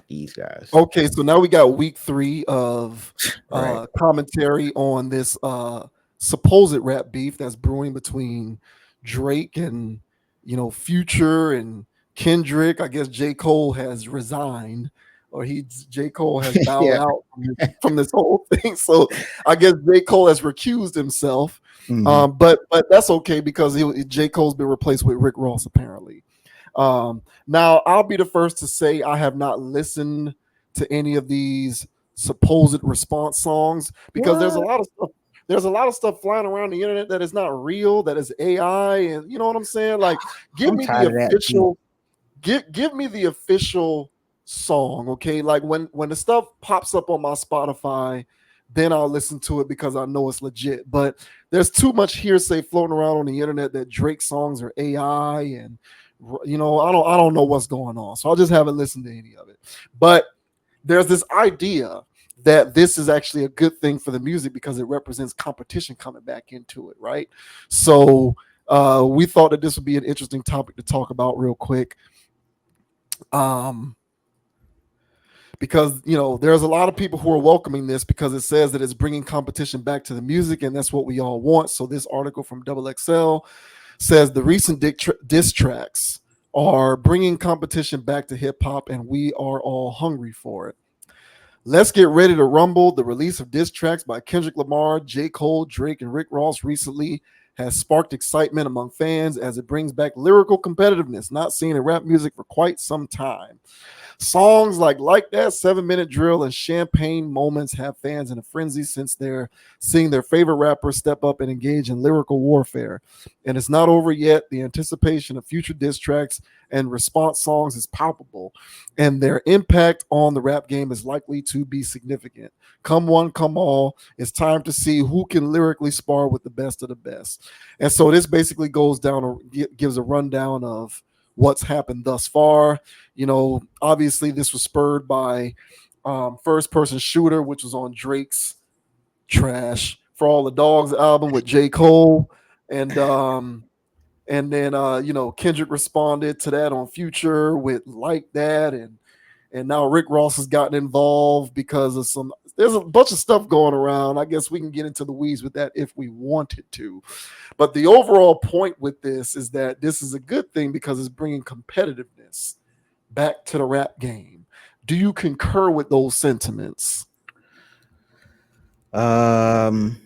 These guys. Okay, so now we got week 3 of Right. commentary on this supposed rap beef that's brewing between Drake and Future and Kendrick. I guess J. Cole has resigned, or J. Cole has bowed Yeah. out from this whole thing. So I guess J. Cole has recused himself. Hmm. But that's okay because J. Cole's been replaced with Rick Ross apparently. Now, I'll be the first to say I have not listened to any of these supposed response songs because there's a What? lot of stuff. There's a lot of stuff flying around the internet that is not real, that is AI, and you know what I'm saying. Like, give I'm me the tired of that too. official, give me the official song, okay? Like when the stuff pops up on my Spotify, then I'll listen to it because I know it's legit. But there's too much hearsay floating around on the internet that Drake songs are AI, and I don't know what's going on. So I just haven't listened to any of it. But there's this idea that this is actually a good thing for the music because it represents competition coming back into it, right? So we thought that this would be an interesting topic to talk about real quick. Um, because there's a lot of people who are welcoming this because it says that it's bringing competition back to the music, and that's what we all want. So this article from Double XL says the recent diss tracks are bringing competition back to hip hop, and we are all hungry for it. Let's get ready to rumble. The release of diss tracks by Kendrick Lamar, J. Cole, Drake, and Rick Ross recently has sparked excitement among fans as it brings back lyrical competitiveness not seen in rap music for quite some time. Songs like That, 7 Minute Drill, and Champagne Moments have fans in a frenzy since they're seeing their favorite rappers step up and engage in lyrical warfare. And it's not over yet. The anticipation of future diss tracks and response songs is palpable, and their impact on the rap game is likely to be significant. Come one, come all. It's time to see who can lyrically spar with the best of the best. And so this basically goes down or gives a rundown of what's happened thus far. Obviously this was spurred by First Person Shooter, which was on Drake's Trash for All the Dogs album with J. Cole. And then Kendrick responded to that on Future with Like That, and now Rick Ross has gotten involved because of there's a bunch of stuff going around. I guess we can get into the weeds with that if we wanted to. But the overall point with this is that this is a good thing because it's bringing competitiveness back to the rap game. Do you concur with those sentiments? Um.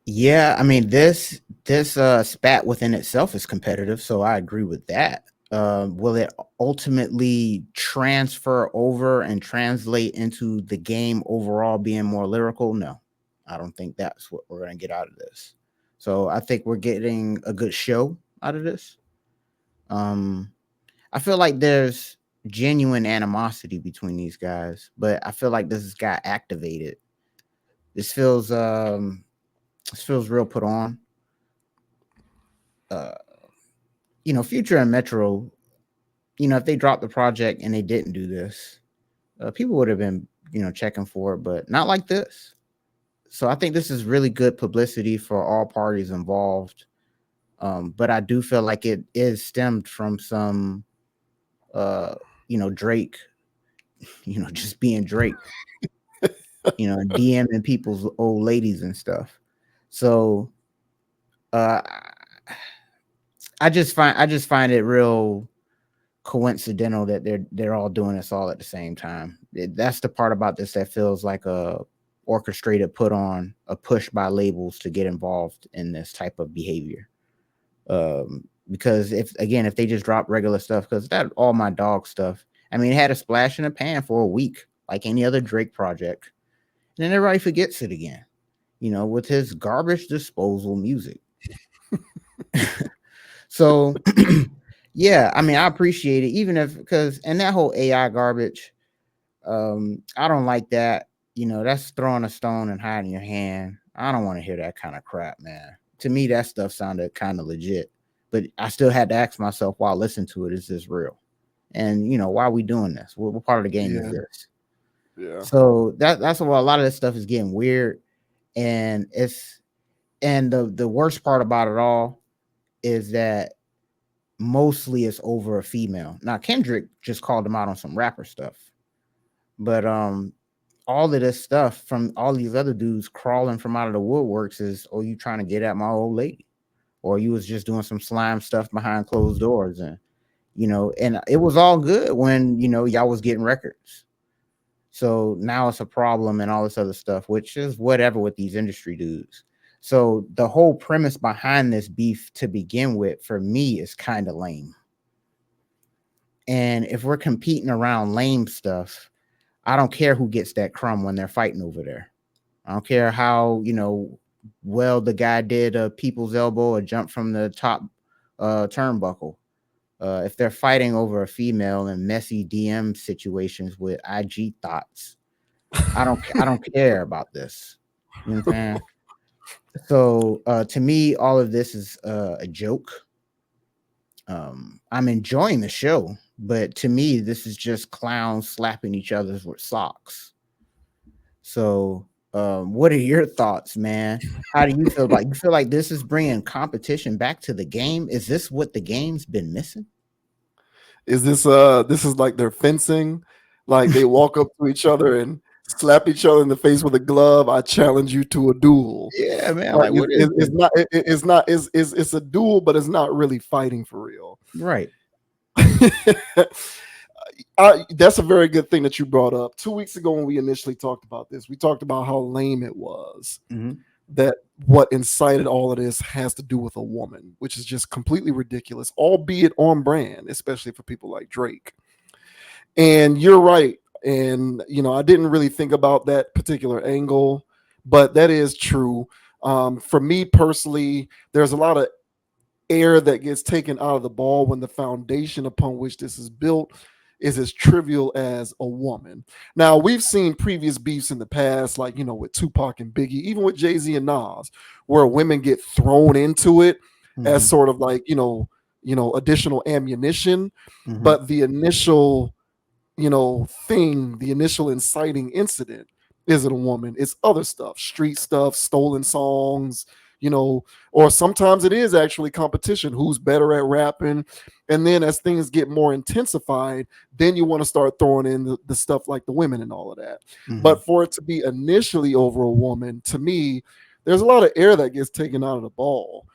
Yeah. I mean, this spat within itself is competitive, so I agree with that. Will it ultimately transfer over and translate into the game overall being more lyrical? No, I don't think that's what we're going to get out of this. So I think we're getting a good show out of this. Um, I feel like there's genuine animosity between these guys, but I feel like this got activated. This feels this feels real put on. Uh, Future and Metro, if they dropped the project and they didn't do this, people would have been, checking for it, but not like this. So I think this is really good publicity for all parties involved. But I do feel like it is stemmed from some, Drake, just being Drake, DMing people's old ladies and stuff. So uh, I just find it real coincidental that they're all doing this all at the same time. That's the part about this that feels like a orchestrated put on, a push by labels to get involved in this type of behavior. Because if they just drop regular stuff, because that All My Dog stuff, I mean, it had a splash in the pan for a week, like any other Drake project, and then everybody forgets it again. With his garbage disposal music. So yeah, I mean, I appreciate it, even if because and that whole AI garbage, I don't like that. That's throwing a stone and hiding your hand. I don't want to hear that kind of crap, man. To me, that stuff sounded kind of legit, but I still had to ask myself while listening to it, is this real? And why are we doing this? What part of the game is Yeah, this? yeah. So that's why a lot of this stuff is getting weird, and the worst part about it all is that mostly it's over a female. Now Kendrick just called him out on some rapper stuff, But all of this stuff from all these other dudes crawling from out of the woodworks is, oh, you trying to get at my old lady, or you was just doing some slime stuff behind closed doors, and and it was all good when y'all was getting records. So now it's a problem and all this other stuff, which is whatever with these industry dudes. So the whole premise behind this beef to begin with, for me, is kind of lame. And if we're competing around lame stuff, I don't care who gets that crumb when they're fighting over there. I don't care how, well the guy did a people's elbow or jump from the top turnbuckle. If they're fighting over a female in messy DM situations with IG thoughts, I don't care about this. You know what I'm saying? So to me, all of this is a joke. I'm enjoying the show, but to me, this is just clowns slapping each other with socks. So, what are your thoughts, man? How do you feel about? You feel like this is bringing competition back to the game? Is this what the game's been missing? Is this is like they're fencing, like they walk up to each other and slap each other in the face with a glove. I challenge you to a duel. Yeah, man. Like Like, what is it's this? not it's not it's a duel, but it's not really fighting for real. Right. That's a very good thing that you brought up. 2 weeks ago, when we initially talked about this, we talked about how lame it was. Mm-hmm. That what incited all of this has to do with a woman, which is just completely ridiculous, albeit on brand, especially for people like Drake. And you're right. And, I didn't really think about that particular angle, but that is true. For me personally, there's a lot of air that gets taken out of the ball when the foundation upon which this is built is as trivial as a woman. Now, we've seen previous beefs in the past, like, with Tupac and Biggie, even with Jay-Z and Nas, where women get thrown into it as Mm-hmm. sort of like, additional ammunition. Mm-hmm. But the initial thing, the initial inciting incident isn't a woman. It's other stuff, street stuff, stolen songs, or sometimes it is actually competition. Who's better at rapping? And then as things get more intensified, then you want to start throwing in the stuff like the women and all of that. Mm-hmm. But for it to be initially over a woman, to me, there's a lot of air that gets taken out of the ball.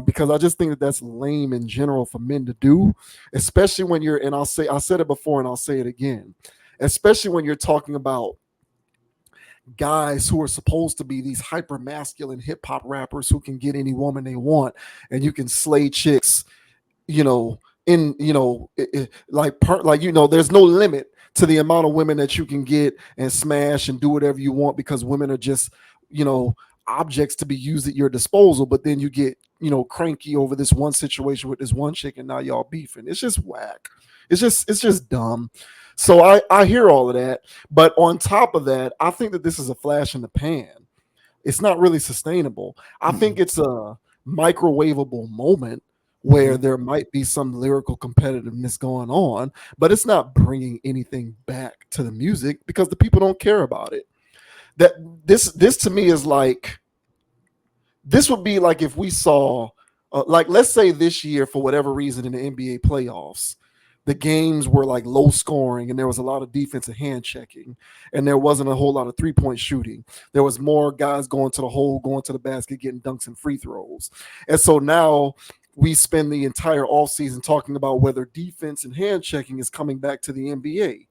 Because I just think that that's lame in general for men to do, especially when you're, and I said it before and I'll say it again, especially when you're talking about guys who are supposed to be these hyper masculine hip hop rappers who can get any woman they want, and you can slay chicks, you know, there's no limit to the amount of women that you can get and smash and do whatever you want, because women are just, you know, objects to be used at your disposal. But then you get, cranky over this one situation with this one chick, and now y'all beefing. It's just whack. It's just dumb. So I hear all of that, but on top of that, I think that this is a flash in the pan. It's not really sustainable. I think it's a microwavable moment where Mm-hmm. there might be some lyrical competitiveness going on, but it's not bringing anything back to the music because the people don't care about it. That this to me is like, this would be like if we saw, like, let's say this year, for whatever reason, in the NBA playoffs, the games were like low scoring and there was a lot of defensive hand checking and there wasn't a whole lot of 3-point shooting. There was more guys going to the hole, going to the basket, getting dunks and free throws. And so now we spend the entire offseason talking about whether defense and hand checking is coming back to the NBA.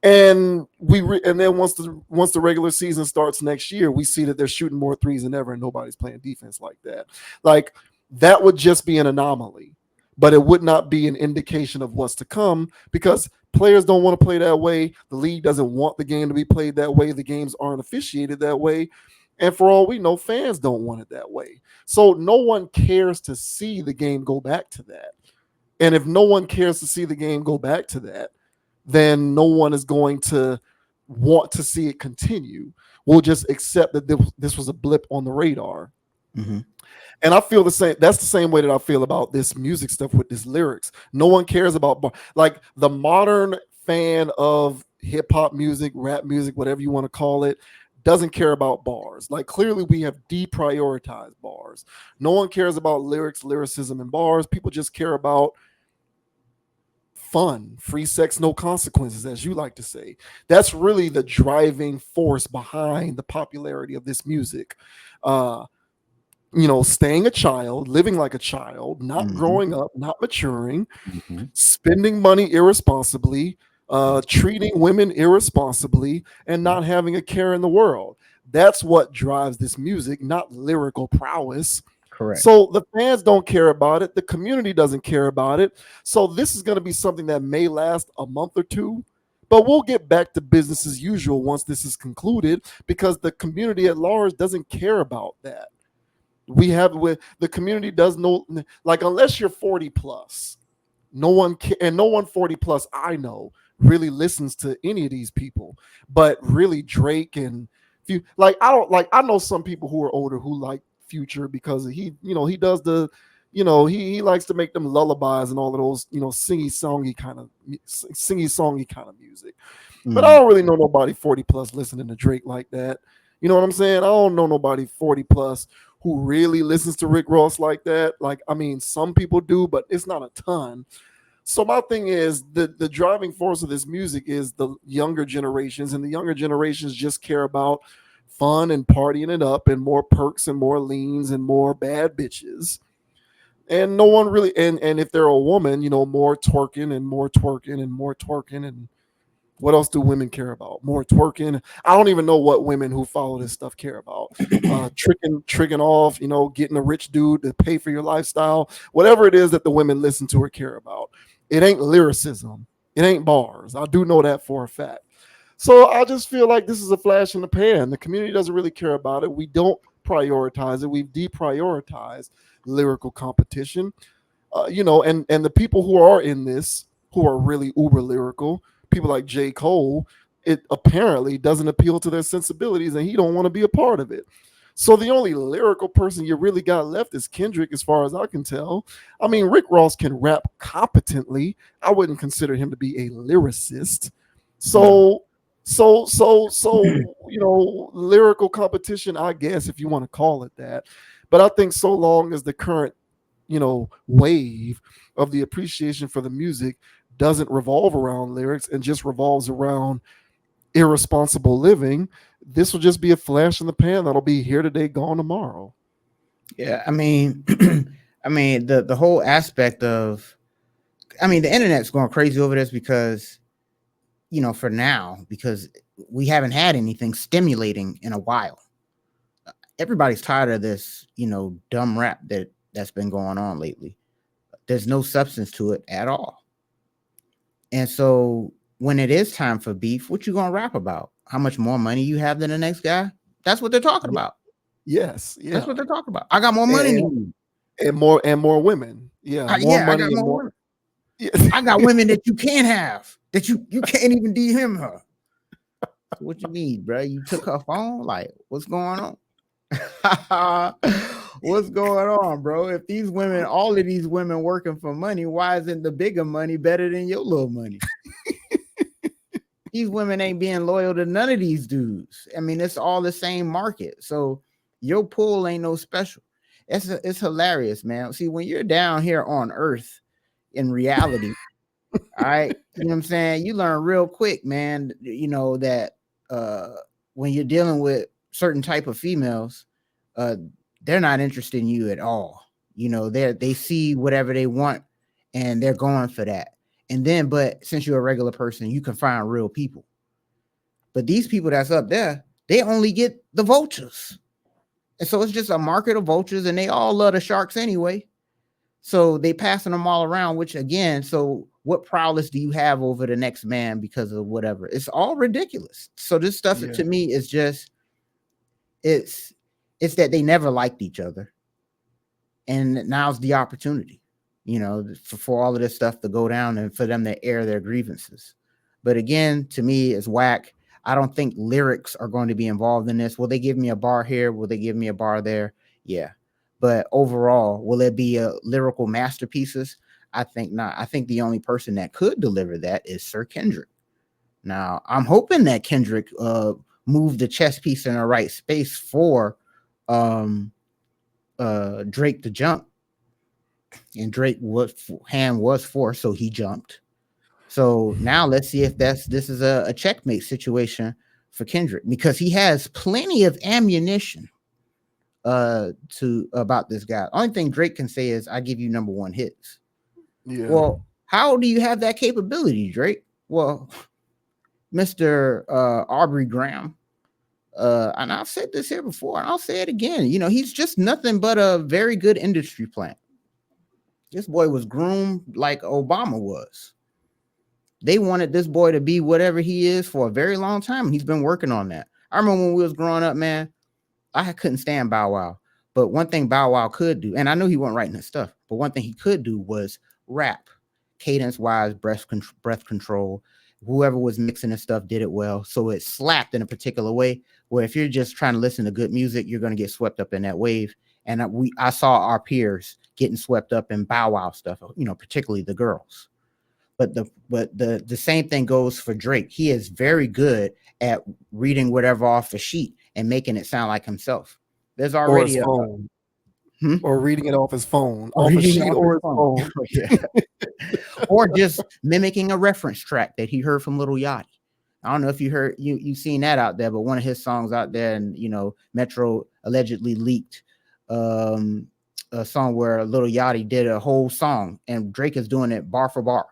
And then once the regular season starts next year, we see that they're shooting more threes than ever, and nobody's playing defense like that. Like, that would just be an anomaly, but it would not be an indication of what's to come, because players don't want to play that way. The league doesn't want the game to be played that way. The games aren't officiated that way. And for all we know, fans don't want it that way. So no one cares to see the game go back to that. And if no one cares to see the game go back to that, then no one is going to want to see it continue. We'll just accept that this was a blip on the radar. Mm-hmm. And I feel the same. That's the same way that I feel about this music stuff with this lyrics. No one cares about like the modern fan of hip hop music, rap music, whatever you want to call it, doesn't care about bars. Like, clearly we have deprioritized bars. No one cares about lyrics, lyricism, and bars. People just care about fun, free sex, no consequences, as you like to say. That's really the driving force behind the popularity of this music. Uh, staying a child, living like a child, not Mhm, growing up, not maturing, mhm, spending money irresponsibly, mhm, treating women irresponsibly, and mhm. not having a care in the world. That's what drives this music, not lyrical prowess. Correct. So the fans don't care about it. The community doesn't care about it. So this is going to be something that may last a month or two, but we'll get back to business as usual once this is concluded because the community at large doesn't care about that. We have with the community does no, like, unless you're 40 plus, no one and no one 40 plus I know really listens to any of these people. But really Drake and few, like, I don't like, I know some people who are older who like Future because he does the, he likes to make them lullabies and all of those, singy songy kind of music. But I Mhm. don't really know nobody 40 plus listening to Drake like that. You know what I'm saying? I don't know nobody 40 plus who really listens to Rick Ross like that. Like, I mean, some people do, but it's not a ton. So my thing is, the driving force of this music is the younger generations, and the younger generations just care about fun and partying it up and more perks and more leans and more bad bitches. And no one really, and if they're a woman, more twerking and more twerking and more twerking. And what else do women care about? More twerking. I don't even know what women who follow this stuff care about. Tricking off, getting a rich dude to pay for your lifestyle, whatever it is that the women listen to or care about. It ain't lyricism. It ain't bars. I do know that for a fact. So I just feel like this is a flash in the pan. The community doesn't really care about it. We don't prioritize it. We've deprioritized lyrical competition. And the people who are in this, who are really uber lyrical, people like J.Cole, it apparently doesn't appeal to their sensibilities, and he don't want to be a part of it. So the only lyrical person you really got left is Kendrick, as far as I can tell. I mean, Rick Ross can rap competently. I wouldn't consider him to be a lyricist. No. So, lyrical competition, I guess, if you want to call it that. But I think so long as the current, wave of the appreciation for the music doesn't revolve around lyrics and just revolves around irresponsible living, this will just be a flash in the pan that'll be here today, gone tomorrow. Yeah, I mean, I mean the whole aspect of, I mean, the internet's going crazy over this because, for now, because we haven't had anything stimulating in a while. Everybody's tired of this, dumb rap that's been going on lately. There's no substance to it at all. And so when it is time for beef, what you gonna rap about? How much more money you have than the next guy? That's what they're talking Yeah. about. Yes, That's yeah. what they're talking about. I got more money And, than you. and more women. Yeah, more Yeah, I money got and more more. women. Yeah. I got women that you can't have, that you can't even DM her. So what you mean, bro? You took her phone? Like, what's going on? What's going on, bro? If these women, all of these women working for money, why isn't the bigger money better than your little money? These women ain't being loyal to none of these dudes. I mean, it's all the same market. So your pool ain't no special. It's hilarious, man. See, when you're down here on earth in reality, all right, you know what I'm saying? You learn real quick, man, that uh when you're dealing with certain type of females, uh they're not interested in you at all. They see whatever they want and they're going for that. And then, but since you're a regular person, you can find real people. But these people that's up there, they only get the vultures. And so it's just a market of vultures, and they all love the sharks anyway. So they passing them all around, which again, so what prowess do you have over the next man because of whatever? It's all ridiculous. So this stuff Yeah. to me is just, it's it's that they never liked each other. And now's the opportunity, for all of this stuff to go down and for them to air their grievances. But again, to me, it's whack. I don't think lyrics are going to be involved in this. Will they give me a bar here? Will they give me a bar there? Yeah. But overall, will it be a lyrical masterpieces? I think not. I think the only person that could deliver that is Sir Kendrick. Now, I'm hoping that Kendrick moved the chess piece in the right space for um Drake to jump, and Drake was hand was forced, so he jumped. So now let's see if this is a checkmate situation for Kendrick, because he has plenty of ammunition to about this guy. Only thing Drake can say is, I give you number one hits. Yeah. Well, how do you have that capability, Drake? Well, Mr. Aubrey Graham, and I've said this here before, and I'll say it again. You know, he's just nothing but a very good industry plant. This boy was groomed like Obama was. They wanted this boy to be whatever he is for a very long time, and he's been working on that. I remember when we was growing up, man, I couldn't stand Bow Wow. But one thing Bow Wow could do, and I knew he wasn't writing his stuff, but one thing he could do was rap, cadence wise, breath control. Whoever was mixing his stuff did it well, so it slapped in a particular way. Where if you're just trying to listen to good music, you're going to get swept up in that wave. And I saw our peers getting swept up in Bow Wow stuff, you know, particularly the girls. But the same thing goes for Drake. He is very good at reading whatever off the sheet and making it sound like himself. There's Or his already a phone. hmm? Or reading it off his phone. Or Off a reading sheet off his or his phone. phone. Yeah. Or just mimicking a reference track that he heard from Little Yachty. I don't know if you've seen that out there, but one of his songs out there, and you know, Metro allegedly leaked a song where Little Yachty did a whole song, and Drake is doing it bar for bar.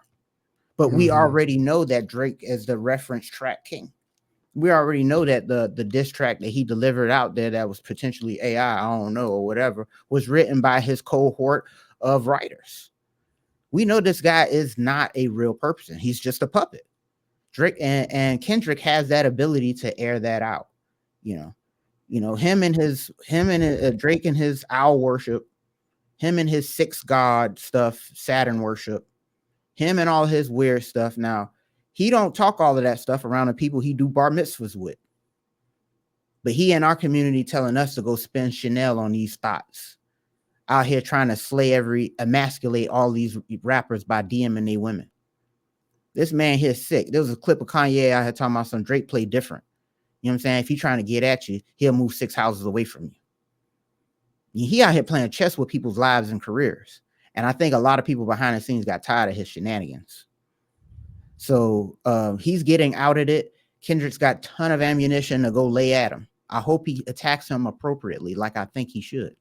But we Mhm. already know that Drake is the reference track king. We already know that the diss track that he delivered out there that was potentially AI, I don't know, or whatever, was written by his cohort of writers. We know this guy is not a real person. He's just a puppet. Drake and Kendrick has that ability to air that out. You know, him and Drake and his owl worship, him and his six god stuff, Saturn worship, him and all his weird stuff. Now, he don't talk all of that stuff around the people he do bar mitzvahs with. But he in our community telling us to go spend Chanel on these thoughts. Out here trying to emasculate all these rappers by DMing they women. This man here sick. There was a clip of Kanye I had talking about some Drake play different. You know what I'm saying? If he's trying to get at you, he'll move 6 houses away from you. He out here playing chess with people's lives and careers. And I think a lot of people behind the scenes got tired of his shenanigans. So he's getting out of it. Kendrick's got a ton of ammunition to go lay at him. I hope he attacks him appropriately, like I think he should.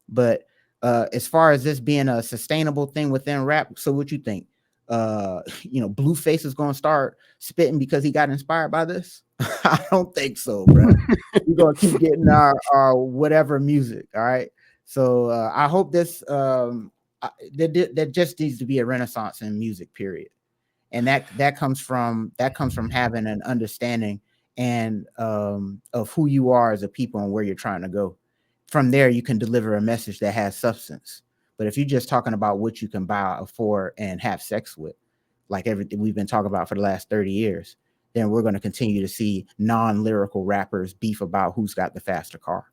But as far as this being a sustainable thing within rap, so what you think? Blueface is going to start spitting because he got inspired by this? I don't think so, bro. We're going to keep getting our whatever music, all right? So I hope there just needs to be a renaissance in music, period. And that comes from having an understanding and of who you are as a people and where you're trying to go. From there, you can deliver a message that has substance. But if you're just talking about what you can buy, afford, and have sex with, like everything we've been talking about for the last 30 years, then we're going to continue to see non-lyrical rappers beef about who's got the faster car.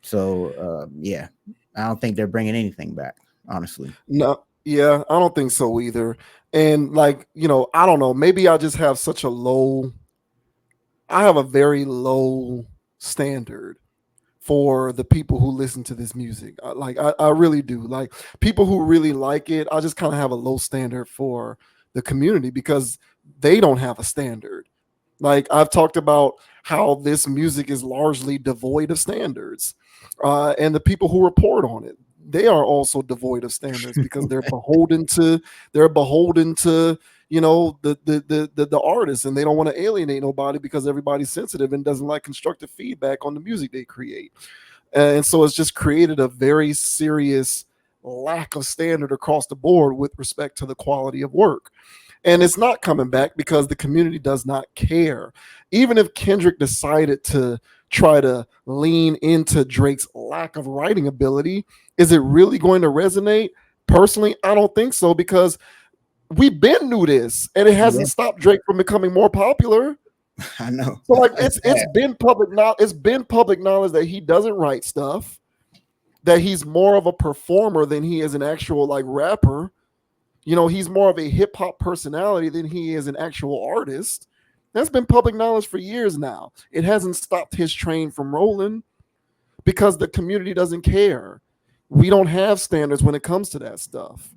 So, yeah, I don't think they're bringing anything back, honestly. No, yeah, I don't think so either. And like, I don't know, maybe I have a very low standard for the people who listen to this music. I really do. Like people who really like it, I just kind of have a low standard for the community because they don't have a standard. Like I've talked about how this music is largely devoid of standards, and the people who report on it, they are also devoid of standards because they're beholden to the artist, and they don't want to alienate nobody because everybody's sensitive and doesn't like constructive feedback on the music they create. And so it's just created a very serious lack of standard across the board with respect to the quality of work. And it's not coming back because the community does not care. Even if Kendrick decided to try to lean into Drake's lack of writing ability, is it really going to resonate? Personally, I don't think so because we've been knew this and it Yeah, hasn't stopped Drake from becoming more popular. I know. So like That's it's bad. been public knowledge that he doesn't write stuff, that he's more of a performer than he is an actual like rapper. He's more of a hip hop personality than he is an actual artist. That's been public knowledge for years now. It hasn't stopped his train from rolling because the community doesn't care. We don't have standards when it comes to that stuff.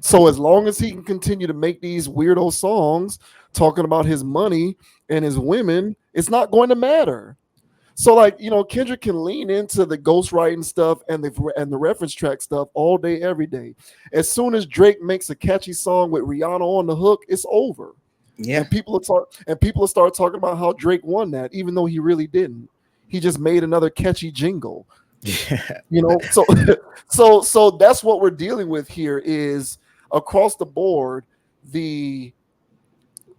So as long as he can continue to make these weirdo songs talking about his money and his women, it's not going to matter. So like, Kendrick can lean into the ghostwriting stuff and the reference track stuff all day, every day. As soon as Drake makes a catchy song with Rihanna on the hook, it's over. Yeah. And people will start talking about how Drake won that, even though he really didn't. He just made another catchy jingle. Yeah. So so that's what we're dealing with here is across the board, the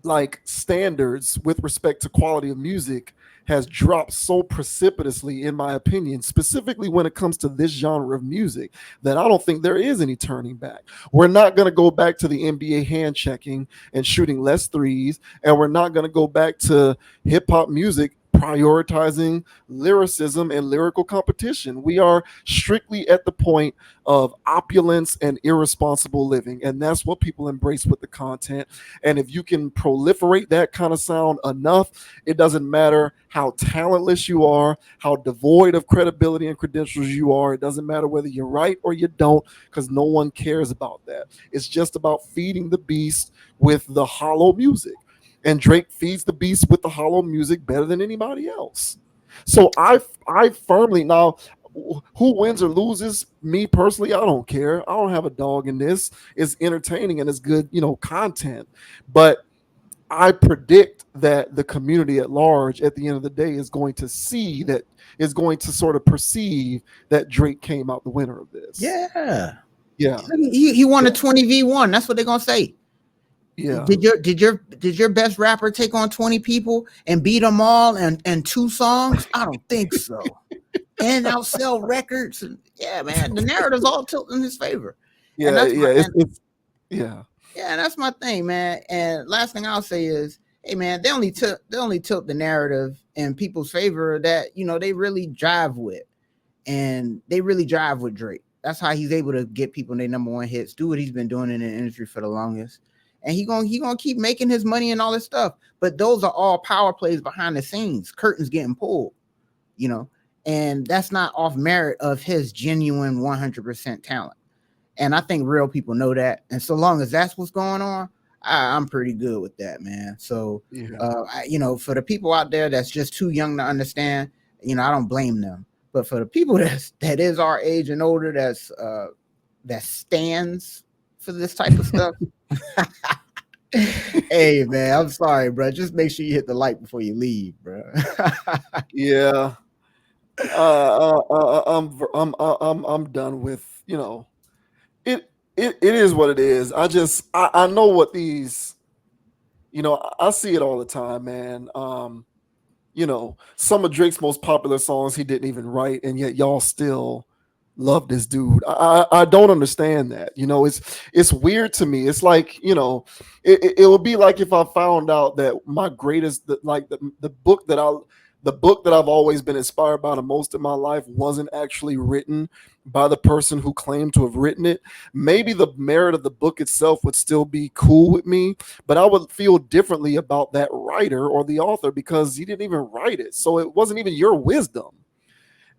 like standards with respect to quality of music has dropped so precipitously, in my opinion, specifically when it comes to this genre of music, that I don't think there is any turning back. We're not going to go back to the NBA hand checking and shooting less threes, and we're not going to go back to hip hop music prioritizing lyricism and lyrical competition. We are strictly at the point of opulence and irresponsible living, and that's what people embrace with the content. And if you can proliferate that kind of sound enough, it doesn't matter how talentless you are, how devoid of credibility and credentials you are. It doesn't matter whether you're right or you don't, because no one cares about that. It's just about feeding the beast with the hollow music. And Drake feeds the beast with the hollow music better than anybody else. So I firmly now, who wins or loses, me personally, I don't care. I don't have a dog in this. It's entertaining and it's good, content. But I predict that the community at large at the end of the day is going to see that, is going to sort of perceive that Drake came out the winner of this. Yeah. Yeah. He won a Yeah. 20v1. That's what they're gonna say. Yeah. Did your best rapper take on 20 people and beat them all and two songs? I don't think so. And outsell records. And yeah, man, the narrative's all tilting in his favor. And Yeah. that's my Yeah. and Yeah. yeah, that's my thing, man. And last thing I'll say is, hey man, they only tilt the narrative in people's favor that, they really drive with. And they really drive with Drake. That's how he's able to get people their number one hits, do what he's been doing in the industry for the longest. And he gonna keep making his money and all this stuff. But those are all power plays behind the scenes, curtains getting pulled, you know, and that's not off merit of his genuine 100% talent. And I think real people know that. And so long as that's what's going on, I'm pretty good with that, man. So, Yeah. for the people out there that's just too young to understand, I don't blame them. But for the people that is our age and older, that stands for this type of stuff. Hey, man, I'm sorry, bro. Just make sure you hit the like before you leave, bro. Yeah. I'm done with, it it is what it is. I know what these, I see it all the time, man. Some of Drake's most popular songs he didn't even write, and yet y'all still love this dude. I don't understand that. It's weird to me. It's like, it would be like if I found out that my greatest, like the book that I've always been inspired by the most in my life wasn't actually written by the person who claimed to have written it. Maybe the merit of the book itself would still be cool with me, but I would feel differently about that writer or the author because he didn't even write it. So it wasn't even your wisdom.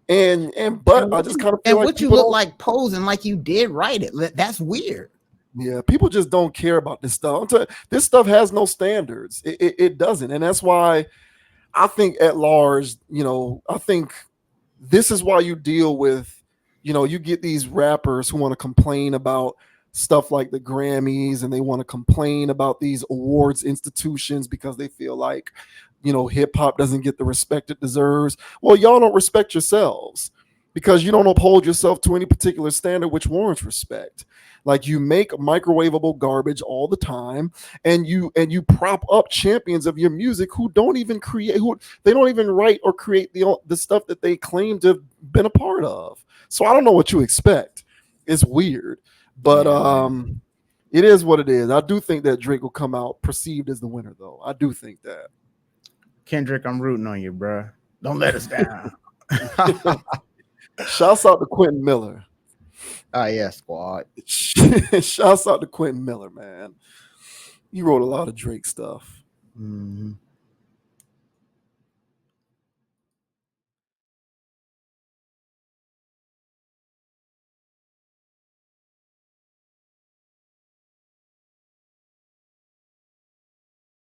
But and I what just you kind of feel and like what you people look don't. like posing like you did write it. That's weird. Yeah, people just don't care about this stuff. This stuff has no standards. It doesn't, and that's why I think at large, I think this is why you deal with, you get these rappers who want to complain about stuff like the Grammys, and they want to complain about these awards institutions because they feel like, hip hop doesn't get the respect it deserves. Well, y'all don't respect yourselves because you don't uphold yourself to any particular standard which warrants respect. Like, you make microwavable garbage all the time, and you prop up champions of your music who don't even create, who they don't even write or create the stuff that they claim to have been a part of. So I don't know what you expect. It's weird, but Yeah, man. it is what it is. I do think that Drake will come out perceived as the winner, though. I do think that. Kendrick, I'm rooting on you, bro. Don't let us down. Shouts out to Quentin Miller. Yeah, squad. Shouts out to Quentin Miller, man. He wrote a lot of Drake stuff. Mhm.